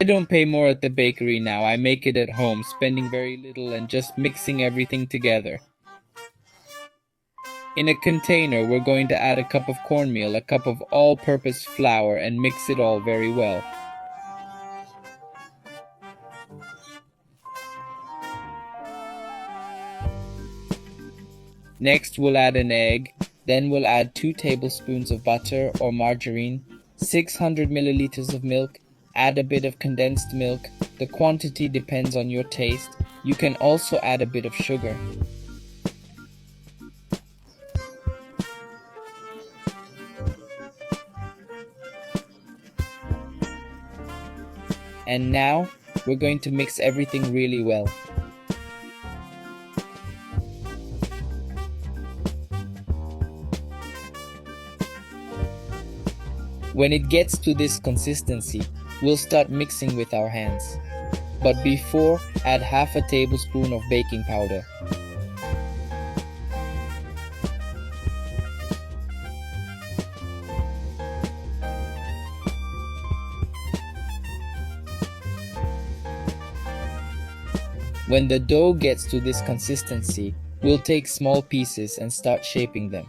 I don't pay more at the bakery now. I make it at home, spending very little and just mixing everything together. In a container, we're going to add a cup of cornmeal, a cup of all-purpose flour, and mix it all very well. Next, we'll add an egg. Then we'll add 2 tablespoons of butter or margarine, 600 milliliters of milk. Add a bit of condensed milk. The quantity depends on your taste. You can also add a bit of sugar. And now, we're going to mix everything really well. When it gets to this consistency, we'll start mixing with our hands. But before, add half a tablespoon of baking powder. When the dough gets to this consistency, we'll take small pieces and start shaping them.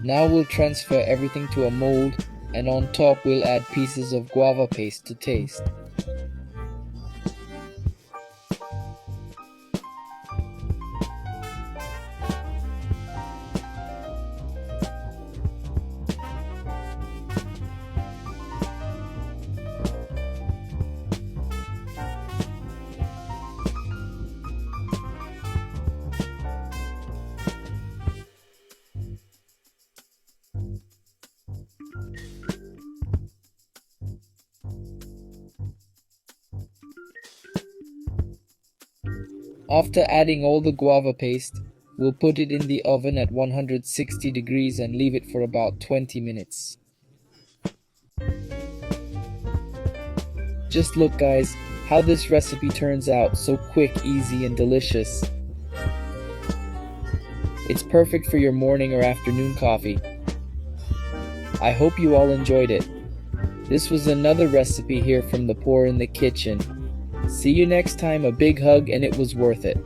Now we'll transfer everything to a mold, and on top we'll add pieces of guava paste to taste. After adding all the guava paste, we'll put it in the oven at 160 degrees and leave it for about 20 minutes. Just look guys, how this recipe turns out, so quick, easy, and delicious. It's perfect for your morning or afternoon coffee. I hope you all enjoyed it. This was another recipe here from the Poor in the Kitchen. See you next time, a big hug, and it was worth it.